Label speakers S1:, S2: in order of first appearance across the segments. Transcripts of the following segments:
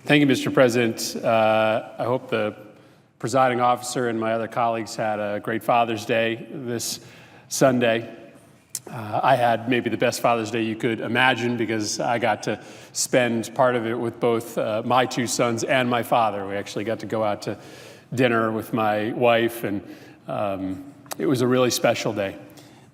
S1: Thank you, Mr. President. I hope the presiding officer and my other colleagues had a great Father's Day this Sunday. I had maybe the best Father's Day you could imagine because I got to spend part of it with both my two sons and my father. We actually got to go out to dinner with my wife, and it was a really special day.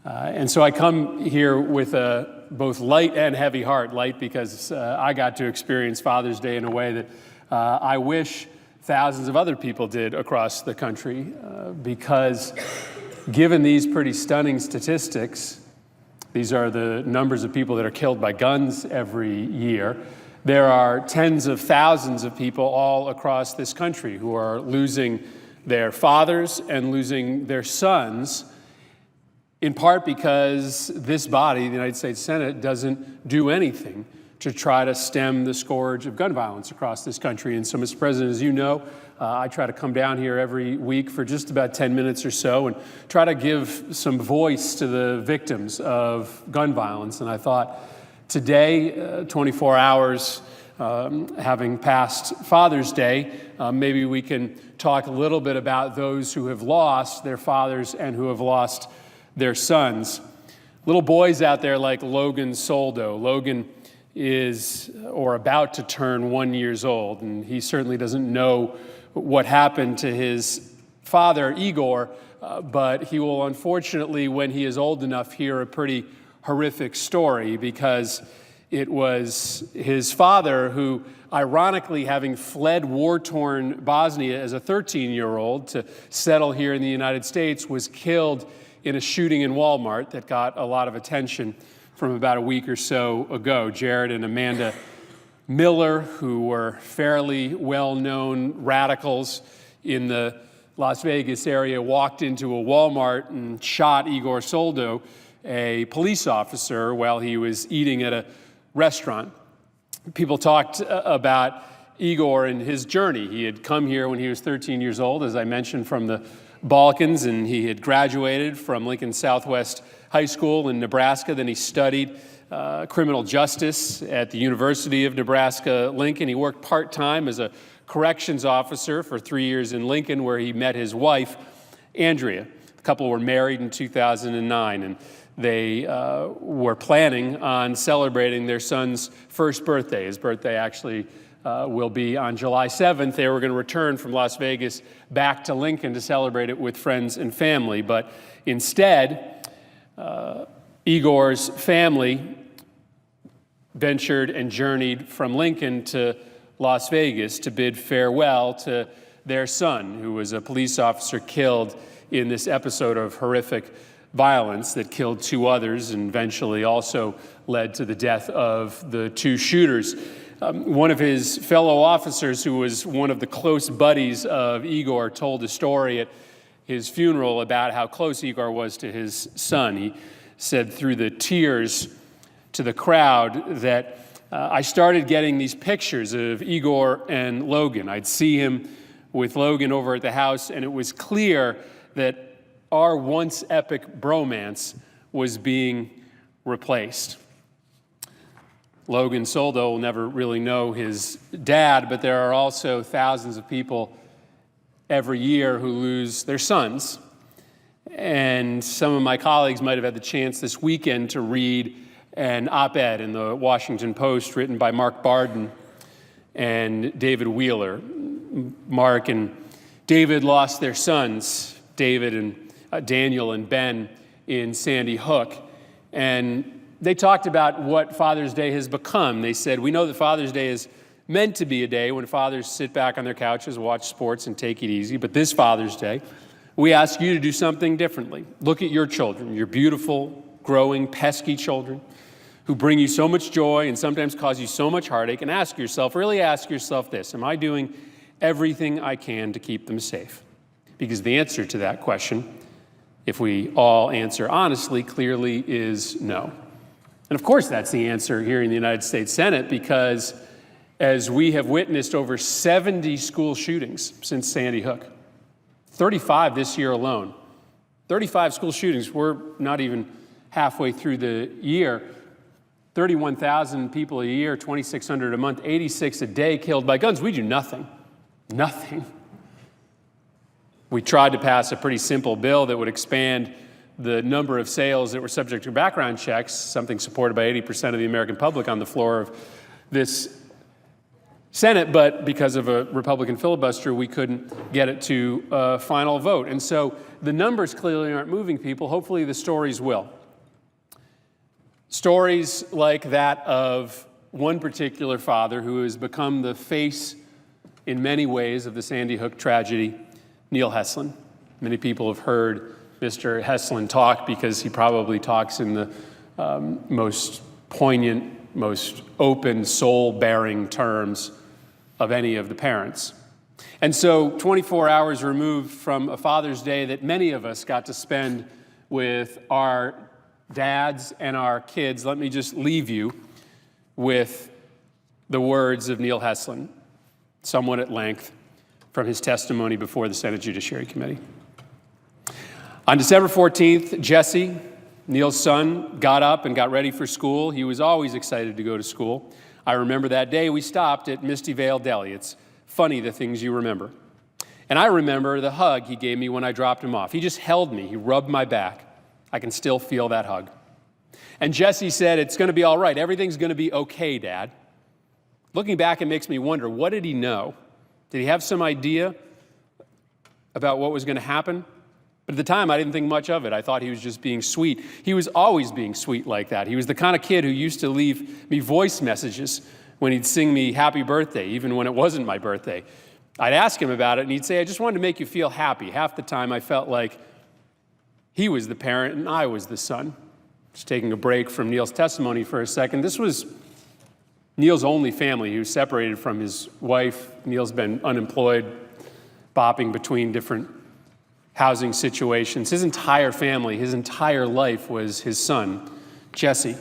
S1: And so I come here with a both light and heavy heart. Light because I got to experience Father's Day in a way that I wish thousands of other people did across the country, because given these pretty stunning statistics, these are the numbers of people that are killed by guns every year. There are tens of thousands of people all across this country who are losing their fathers and losing their sons, in part because this body, the United States Senate, doesn't do anything to try to stem the scourge of gun violence across this country. And so, Mr. President, as you know, I try to come down here every week for just about 10 minutes or so and try to give some voice to the victims of gun violence. And I thought today, 24 hours having passed Father's Day, maybe we can talk a little bit about those who have lost their fathers and who have lost their sons. Little boys out there like Logan Soldo. Logan is or about to turn 1 year old, and he certainly doesn't know what happened to his father, Igor, but he will unfortunately, when he is old enough, hear a pretty horrific story, because it was his father who, ironically, having fled war-torn Bosnia as a 13-year-old to settle here in the United States, was killed in a shooting in Walmart that got a lot of attention from about a week or so ago. Jared and Amanda Miller, who were fairly well-known radicals in the Las Vegas area, walked into a Walmart and shot Igor Soldo, a police officer, while he was eating at a restaurant. People talked about Igor and his journey. He had come here when he was 13 years old, as I mentioned, from the Balkans, and he had graduated from Lincoln Southwest High School in Nebraska. Then he studied criminal justice at the University of Nebraska-Lincoln. He worked part-time as a corrections officer for 3 years in Lincoln, where he met his wife, Andrea. The couple were married in 2009, and they were planning on celebrating their son's first birthday. His birthday actually will be on July 7th. They were going to return from Las Vegas back to Lincoln to celebrate it with friends and family. But instead, Igor's family ventured and journeyed from Lincoln to Las Vegas to bid farewell to their son, who was a police officer killed in this episode of horrific violence that killed two others and eventually also led to the death of the two shooters. One of his fellow officers, who was one of the close buddies of Igor, told a story at his funeral about how close Igor was to his son. He said through the tears to the crowd that I started getting these pictures of Igor and Logan. I'd see him with Logan over at the house, and it was clear that our once epic bromance was being replaced. Logan Soldo will never really know his dad, but there are also thousands of people every year who lose their sons. And some of my colleagues might have had the chance this weekend to read an op-ed in the Washington Post written by Mark Barden and David Wheeler. Mark and David lost their sons, David and Daniel and Ben, in Sandy Hook. And they talked about what Father's Day has become. They said, we know that Father's Day is meant to be a day when fathers sit back on their couches, watch sports, and take it easy. But this Father's Day, we ask you to do something differently. Look at your children, your beautiful, growing, pesky children who bring you so much joy and sometimes cause you so much heartache, and really ask yourself this: am I doing everything I can to keep them safe? Because the answer to that question, if we all answer honestly, clearly is no. And of course that's the answer here in the United States Senate, because as we have witnessed over 70 school shootings since Sandy Hook, 35 this year alone, 35 school shootings, we're not even halfway through the year. 31,000 people a year, 2,600 a month, 86 a day killed by guns. We do nothing. Nothing. We tried to pass a pretty simple bill that would expand the number of sales that were subject to background checks, something supported by 80% of the American public on the floor of this Senate, but because of a Republican filibuster, we couldn't get it to a final vote. And so the numbers clearly aren't moving people. Hopefully the stories will. Stories like that of one particular father who has become the face in many ways of the Sandy Hook tragedy, Neil Heslin. Many people have heard Mr. Heslin talk because he probably talks in the most poignant, most open, soul-bearing terms of any of the parents. And so 24 hours removed from a Father's Day that many of us got to spend with our dads and our kids, let me just leave you with the words of Neil Heslin, somewhat at length, from his testimony before the Senate Judiciary Committee. On December 14th, Jesse, Neil's son, got up and got ready for school. He was always excited to go to school. I remember that day we stopped at Misty Vale Deli. It's funny the things you remember. And I remember the hug he gave me when I dropped him off. He just held me. He rubbed my back. I can still feel that hug. And Jesse said, "It's going to be all right. Everything's going to be okay, Dad." Looking back, it makes me wonder, what did he know? Did he have some idea about what was going to happen? But at the time, I didn't think much of it. I thought he was just being sweet. He was always being sweet like that. He was the kind of kid who used to leave me voice messages when he'd sing me happy birthday, even when it wasn't my birthday. I'd ask him about it, and he'd say, "I just wanted to make you feel happy." Half the time, I felt like he was the parent and I was the son. Just taking a break from Neil's testimony for a second. This was Neil's only family. He was separated from his wife. Neil's been unemployed, bopping between different housing situations. His entire family, his entire life was his son, Jesse.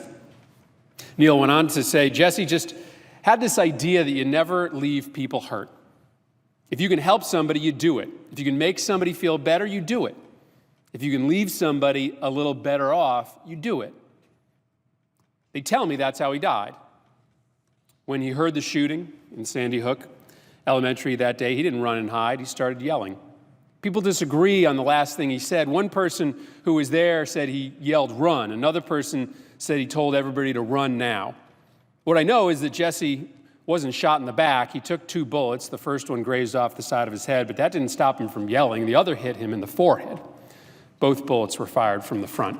S1: Neil went on to say, Jesse just had this idea that you never leave people hurt. If you can help somebody, you do it. If you can make somebody feel better, you do it. If you can leave somebody a little better off, you do it. They tell me that's how he died. When he heard the shooting in Sandy Hook Elementary that day, he didn't run and hide. He started yelling. People disagree on the last thing he said. One person who was there said he yelled, "Run." Another person said he told everybody to run now. What I know is that Jesse wasn't shot in the back. He took 2 bullets. The first one grazed off the side of his head, but that didn't stop him from yelling. The other hit him in the forehead. Both bullets were fired from the front.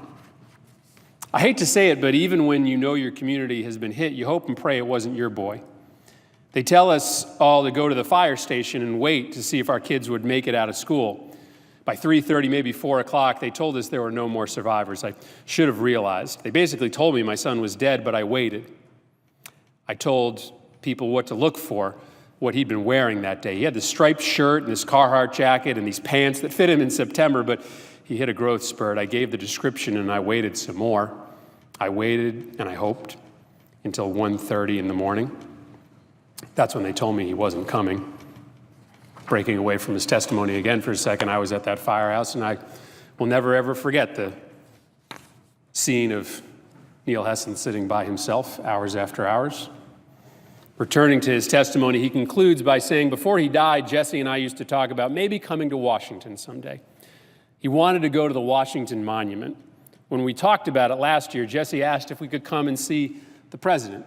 S1: I hate to say it, but even when you know your community has been hit, you hope and pray it wasn't your boy. They tell us all to go to the fire station and wait to see if our kids would make it out of school. By 3:30, maybe 4 o'clock, they told us there were no more survivors. I should have realized. They basically told me my son was dead, but I waited. I told people what to look for, what he'd been wearing that day. He had this striped shirt and this Carhartt jacket and these pants that fit him in September, but he hit a growth spurt. I gave the description and I waited some more. I waited and I hoped until 1:30 in the morning. That's when they told me he wasn't coming. Breaking away from his testimony again for a second, I was at that firehouse, and I will never, ever forget the scene of Neil Heslin sitting by himself hours after hours. Returning to his testimony, he concludes by saying, before he died, Jesse and I used to talk about maybe coming to Washington someday. He wanted to go to the Washington Monument. When we talked about it last year, Jesse asked if we could come and see the president.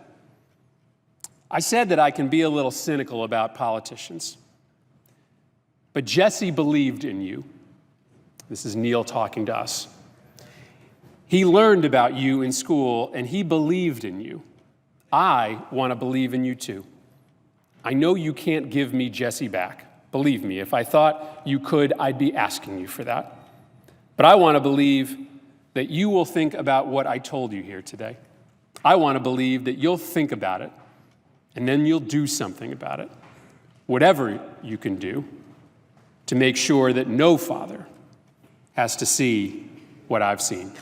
S1: I said that I can be a little cynical about politicians, but Jesse believed in you. This is Neil talking to us. He learned about you in school, and he believed in you. I want to believe in you too. I know you can't give me Jesse back. Believe me, if I thought you could, I'd be asking you for that. But I want to believe that you will think about what I told you here today. I want to believe that you'll think about it, and then you'll do something about it, whatever you can do, to make sure that no father has to see what I've seen.